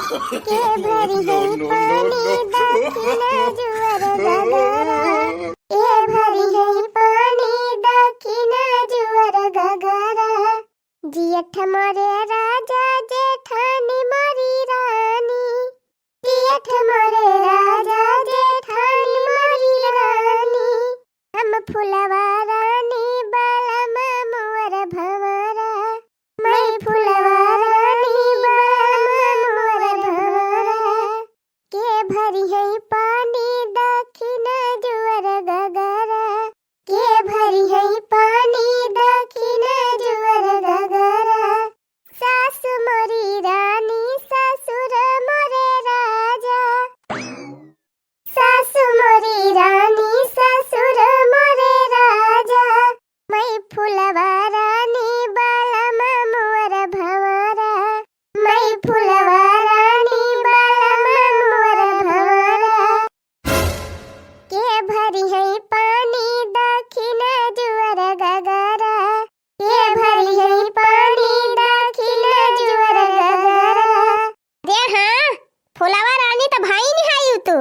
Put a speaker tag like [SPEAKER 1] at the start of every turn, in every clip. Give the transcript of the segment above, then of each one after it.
[SPEAKER 1] के भरी है पानी दक्षिण जुअर गगरा, के भरी है पानी दक्षिण जुअर गगरा। जियठ मोरे राजा जेठानी मोरी रानी, जियठ मोरे राजा जेठानी मोरी रानी। हम फुलवा रानी बालम मोर भंवरा, मैं फुलवा रानी बालम मोर भंवरा। के भरी है पानी दक्षिण जुअर गगरा, के भरी है पानी दक्षिण जुअर गगरा। सासु मोरी रानी ससुर मोरे राजा, सासु मोरी रानी ससुर मोरे राजा। मैं फुलवा रानी बालम मोर भंवरा, मैं फुलवा रानी बालम मोर भंवरा। के भरी है पानी दक्षिण जुअर गगरा, के भरी है पानी दक्षिण जुअर गगरा। रे हाँ फुलवा रानी तो भाई नहीं आई तू।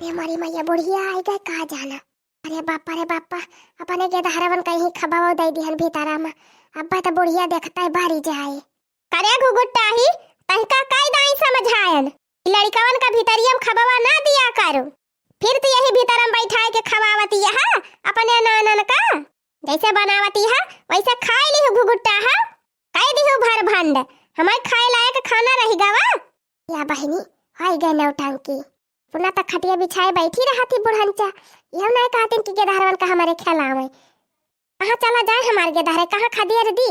[SPEAKER 1] रे मारी मैया बुढ़िया आई गए कहा जाना। अरे बापा अपने के धारावन कहीं खबाव दे दिहन भीतरा में। अब्बा तो बुढ़िया देखता है बारी जाए। करे घुगुट्टा ही तहका काई दाई समझायन लड़कावन का भीतरियम खबावा ना दिया करो, फिर तो यही भीतरम बैठाए के खवावती है अपने नानन का। जैसे बनावती है वैसे खाई ली घुगुट्टा है, कह दी भर भंड हमारे खाए लायक खाना रही गवा। या बहनी हाय गए नौटंकी पुना तक खटिया बिछाए बैठी रहा थी बुढ़ंचा। यह नहीं कहते कि गेदहरवन का हमारे खिलावे। कहाँ चला जाए हमारे गेदहरे कहाँ खदियर दी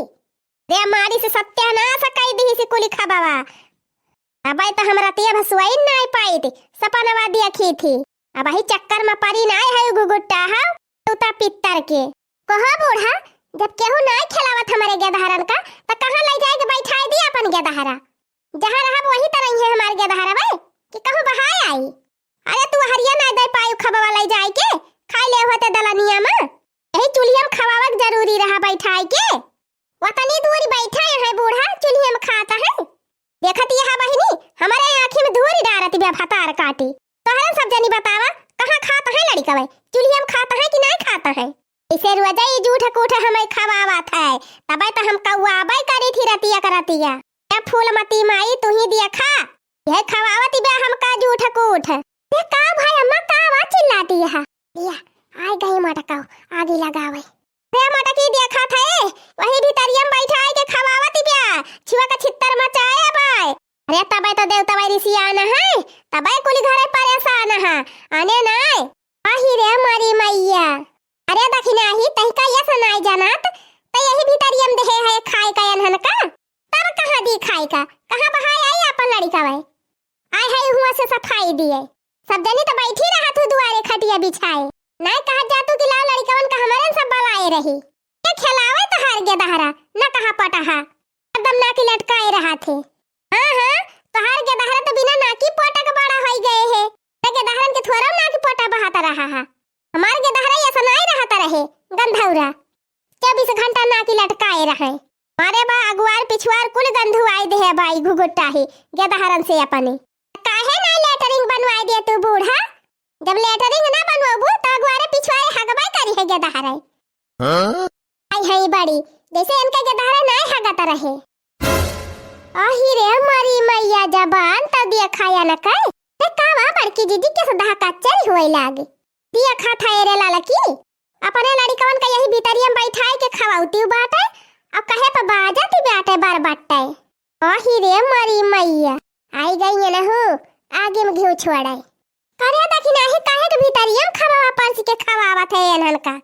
[SPEAKER 1] रे मारी से सत्यानाश कई दी से कुली खबावा। अब तो हमरा तिया भसुआई नहीं पाई थी सपनवा दिया खी थी। अब ही चक्कर में परी नहीं है गुगुट्टा है तूता पित्तर के। कहा बूढ़ा जब केहू नहीं खिलावत हमारे गेदहरन का तो कहाँ ले जाए के बैठाई दी अपन गेदहरा। जहाँ रहा वही तरह है हमारे गेदहरा भाई कि कहूँ बहाय आई। अरे तू हरिया ना दे पायु खबावा ले जाए के खाई ले होते दलनिया में। यही चूल्हिया में खवावक जरूरी रहा बैठाई के। वतनी दूरी बैठा है बूढ़ा चूल्हिया में खाता है। देखत यह बहिनी हमारे आँखी में धूरी डारती बे भतार काटी। तोहरा सब जनी बतावा कहाँ खाता है लड़का भाई चूल्हिया में खाता है कि नहीं खाता है। इसे रोजाई झूठ कूठ हमें खवावत है तब तो हम कौआबाई करी थी रतिया करतिया। क्या फूलमती माई तू ही दिया खा यह खवावती बे हम का झूठ कूठ। ये का भाई अम्मा का आवाज चिल्लाती है। लिया आए गई मटकाओ आगे लगावे। रे मटकी देखा था वही भीतरियम बैठाए के खवावती बे छिवा का छित्तर मचाए बाय। अरे तबे तो देवता बाई ऋषि आना है तबे कुली घरे परेशान है आने नाय। आही रे मारी मैया अरे दखिना ही तहिका ये सुनाई जानत तो यही भीतरियम देहे है खाए का अनहन का। तब कहां दी खाए का कहां बहाय आई अपन लड़का भाई आए है हुआ से सफाई दिए। सब जनी तो बैठी रहा तू दुआरे खटिया बिछाए नहीं कहा जातू कि लाओ लड़कावन का हमारे सब बलाए रही। ये खिलावे तो हार गया दहरा न कहा पटहा एकदम नाकी लटकाए रहा थे। हां तो हार गया दहरा तो बिना नाकी पटक बड़ा हो गए है। लगे दहरन के थोड़ा नाकी पटा बहाता रहा है हमारे के दहरा ऐसा नहीं रहता रहे गंधौरा 24 घंटा नाकी लटकाए रहे। मारे बा अगवार पिछवार कुल गंधु आई दे है भाई घुगुट्टा ही गेदहरन से अपने। काहे ना लेटरिंग बनवाई दिया तू बूढ़ा। जब लेटरिंग ना बनवाबू तो अगवारे पिछवारे हगबाई करी है गेदहरा। हां आई है बड़ी जैसे इनका गेदहरा नहीं हगता रहे। आही रे मारी मैया जबान त दिया खाया न कर ते कावा बड़की दीदी के सदा कच्चरी होए लागे दिया खाता रे लाला की अपने लड़कवन का यही भीतरियम बैठाए के खवाउती बाटे अब कहे पर बाजाती बाटे बार बाटे। आही रे मारी मैया आई गई न हो आगे में घेउ छोड़ाई करे दखिना ही काहे के भीतरियम खवावा परसी के खवावत है एनहन का।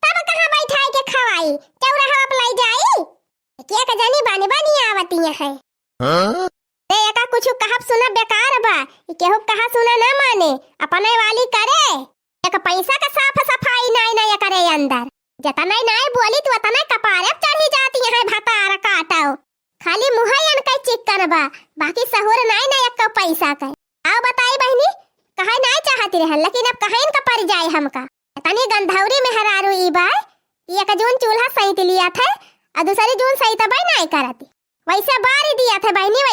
[SPEAKER 1] तब कहां बैठाए के खवाई चौराहा पर लाई जाई के का जानी बानी बानी आवती है। हां ते एका कुछ कहब सुना बेकार बा केहू कहा सुना ना माने अपने वाली करे। एक पैसा का साफ सफाई नहीं करे अंदर जता नहीं बोली तो तना कपारे चढ़ी जाती है भतार काटाओ खाली मुहयन का चिकन बा बाकी सहूर नहीं एक पैसा का। आओ बताई बहनी कहे नहीं चाहती रह लेकिन अब कहे इनका पर जाए हमका तनी गंधौरी में हरारू ई बा एक जून चूल्हा सहित लिया था और दूसरी जून सहित बाई नहीं करती वैसे बारी दिया था बहनी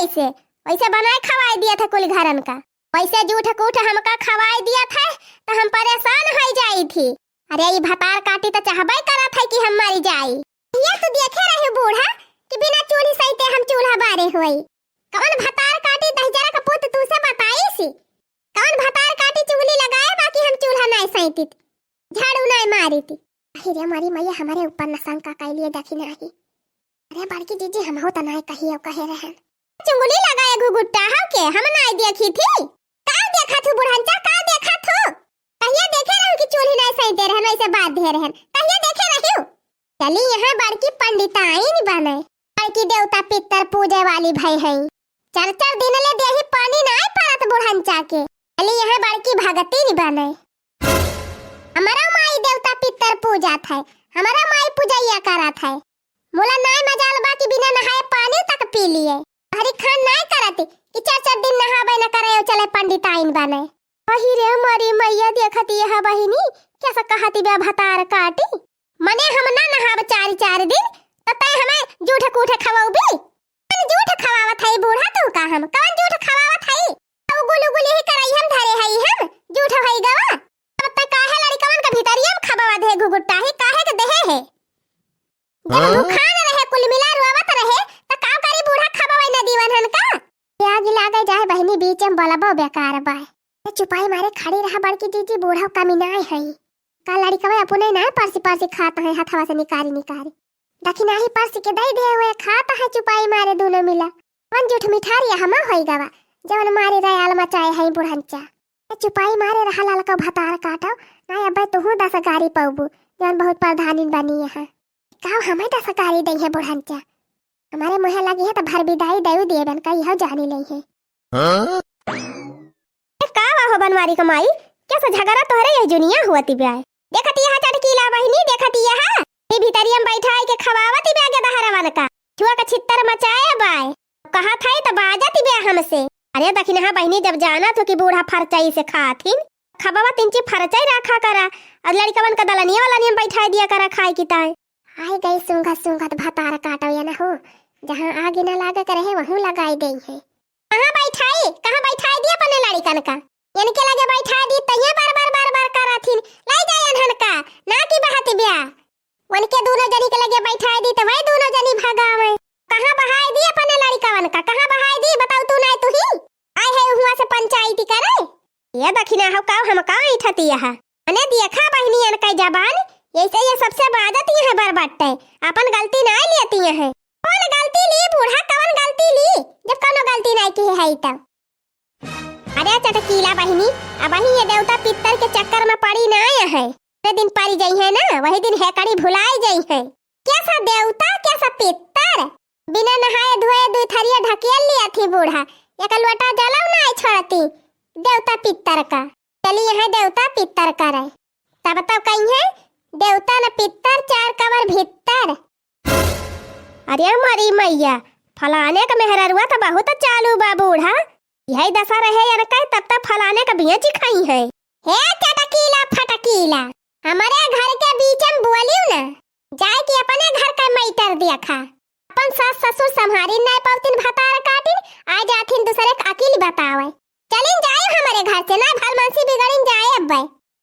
[SPEAKER 1] वैसे बनाए खवाए दिया था कुल घरन का, वैसे जूठ कूठ हमका खवाए दिया था तो हम परेशान हो जाई थी। अरे ये भतार काटी तो चाहबे करा था कि हम मरी जाई। ये तो देखे रहे बूढ़ा कि बिना चूल्ही सहिते हम चूल्हा बारे होई। कौन भतार काटी दहजरा का पुत तू से बताई सी, कौन भतार काटी चुगली लगाए बाकी हम चूल्हा नहीं सहिती थी, झाड़ू नहीं मारी थी। अरे हमारी मैया हमारे ऊपर नसान का कह लिए देखी नहीं। अरे बड़की जीजी हम हो तो नहीं कही अब कहे रहे चुगली लगाए घुगुट्टा हो के हम नहीं देखी थी। का देखा थू बुढ़ांचा, का देखा थू? कहिए देखे रहूं कि चूल्ही नहीं सहिते रहन ऐसे बात दे रहन, कहिए देखे रहूं। चली यहाँ बड़की पंडिताइन बने, बड़की देवता पितर पूजे वाली भई है। चार चार दिन ले देही पानी नहीं पड़त बुढ़ांचा के, चली यहाँ बड़की भगती बने। हमारा माई देवता पितर पूजा था, हमारा माई पूजैया करा था। मोला नहीं मजाल बा कि बिना नहाए पानी तक पी लिए। हरी खान नहीं करती कि चार चार दिन नहावे न करे चले पंडिताइन बने। वही रे हमारी मैया देखती है बहिनी कैसा कहती बे भतार काटी। मने हम ना नहाव चार चार दिन तते हमें जूठ कूठ खवाओबी। कौन जूठ खवावत है बूढ़ा तू का, हम कौन जूठ खवावत है? तो गुलु गुली ही करई हम धरे हई हम जूठ होई गवा। अब तक काहे लड़कवन के भीतरिया में खवावा दे घुगुट्टा ही काहे के देहे है। जब भूखान रहे कुल मिला रोवत रहे त का करी बूढ़ा खवावे न दीवन हन का। आग लागे जाए बहिनी बीच में बलबो बेकार बाय। चुपाई मारे खड़ी रहा बड़की जीजी बूढ़ा कमी नहीं है। का लड़कवा अपने ना परसी परसी खाता है हथवा से निकारी निकारी। दखिना ही परसी के दई दे हुए खाता है चुपाई मारे दोनों मिला। वन जूठ मिठारी हम होई गवा जवन मारे रयाल मचाए है बुढ़ंचा। चुपाई मारे रहा ललका भतार काटो ना अब तू 10 गारी पाऊबू जवन बहुत प्रधानी बनी है। का हमें 10 गारी दई है बुढ़ंचा, हमारे मुहे लगी है तो भर विदाई देऊ देबन का यह जानी नहीं है। का हो बनवारी कमाई कैसा झगड़ा तोहरे ये दुनिया हुआती ब्याह। देखती यहां चटकीला बहिनी, देखती यहां ये भीतरिया में बैठाई के खवावती ब्याह के दहरवन का छुआ का छित्तर मचाए बाय। कहा था तो बाजती ब्याह हमसे। अरे दखिन हां बहिनी जब जाना तो कि बूढ़ा फरचाई से खाथिन खबावा तिनची फरचाई रखा करा और लड़कवन का दलनिया वाला नियम बैठाई दिया करा खाए की ताई। आई गई सुंघत भतार काटो या ना हो, जहां आगे न लागे करे वहीं लगाई दई है। कहां बैठाई दिया अपने लड़कन का यानी के लगे बैठा दी तइया बार कराथिन लाई जायन हन का ना की बहाती ब्याह। वन के दोनों जनी के लगे बैठाई दी तो वही दोनों जनी भागावे। कहां बहाई दी अपने लड़कवन का, कहां बहाई दी बताओ तू नहीं तू ही आई है हुआ से पंचायती करे। ये दखिना हो का हम का इठती है अने देखा बहिनी अन का जबान ऐसे ये सबसे बादत है बरबट्टे अपन गलती नहीं लेती है। कौन गलती ली बूढ़ा, कौन गलती ली जब कोनो गलती नहीं की है तब। अरे चटकीला बहिनी अब ही ये देवता पितर के चक्कर में पड़ी ना है। जो दिन पड़ी गई है ना वही दिन हेकड़ी भुलाई गई है। कैसा देवता कैसा पितर, बिना नहाए धोए दो थरिया ढकेल लिया थी बूढ़ा, एक लोटा जलाव नहीं छोड़ती देवता पितर का। चली यहाँ देवता पितर करे तब तब कहीं है देवता न पितर चार कवर भीतर। अरे हमारी मैया फलाने का मेहररुआ तो बहुत चालू बा बूढ़ा, यही दशा रहे या कहे तब तक फलाने का बिया चिखाई है। हे चटकीला फटकीला हमारे घर के बीच में बोलियो ना जाए कि अपने घर का मैटर देखा। अपन सास ससुर संभारी नहीं पावतिन भतार काटिन आ जाथिन दूसरे का अकेली बतावे। चलिन जाए हमारे घर से ना भलमनसी बिगड़िन जाए अब।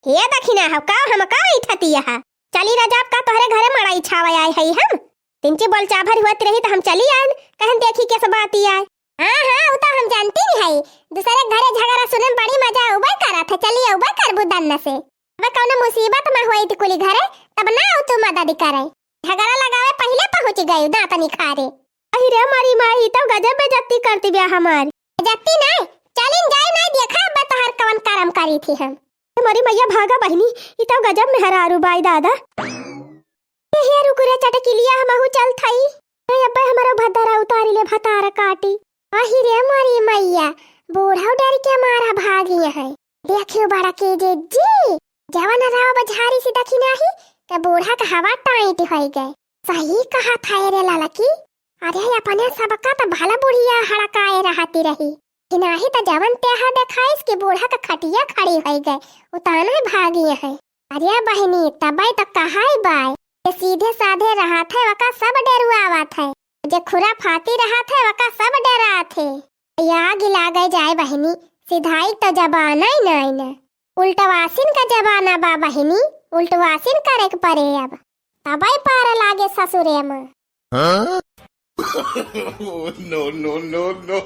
[SPEAKER 1] हे दखिना हो का हम का इठती है चली रजाब का तोहरे घरे मड़ाई छावे आए है हम तिनची बोल चाभर हुत रही तो हम चली आन कहन देखी कैसे बात आए। हां वो तो हम जानती नहीं है दूसरे घरे झगड़ा सुने में बड़ी मजा उबे करा था। चलिए उबे करबू दन्न से अब कौन मुसीबत में होई थी कुली घरे तब ना तू मदद करे झगड़ा लगावे पहले पहुंच गई दांत निखारे। अहि रे हमारी माई तो गजब बेइज्जती करती बिया हमार बेइज्जती नहीं चलिन जाए नहीं देखा अब तोहर कौन कर्म करी थी हम। हमारी मैया भागा बहिनी ई तो गजब मेहरारू बाई दादा। ये रुकुरे चटकीलिया हमहु चल थई अब हमारा भदरा उतारी ले भतार काटी। अहि रे हमारी मैया बूढ़ा डर के मारा भागी है। देखियो बड़ा के जी जवान राव बझारी से दखी नहीं तो बूढ़ा का हवा टाइट हो गए। सही कहा था रे ललकी। अरे अपने सबका तो भला बुढ़िया हड़काए रहती रही नहीं तो जवन तेहा देखाइस कि बूढ़ा का खटिया खड़ी हो गए उताना भागी है। अरे बहनी तबई तक कहा बाय सीधे साधे रहा थे वका सब डरुआवा थे, जो खुरा फाती रहा थे वका सब डरा थे। या गिला गए जाए बहनी, सिधाई तो जबाना ही नहीं न। उल्टवासिन का जमाना बा बहनी, उल्टवासिन करे के पड़े अब, तबई पार लागे ससुरे में।
[SPEAKER 2] No, no, no, no.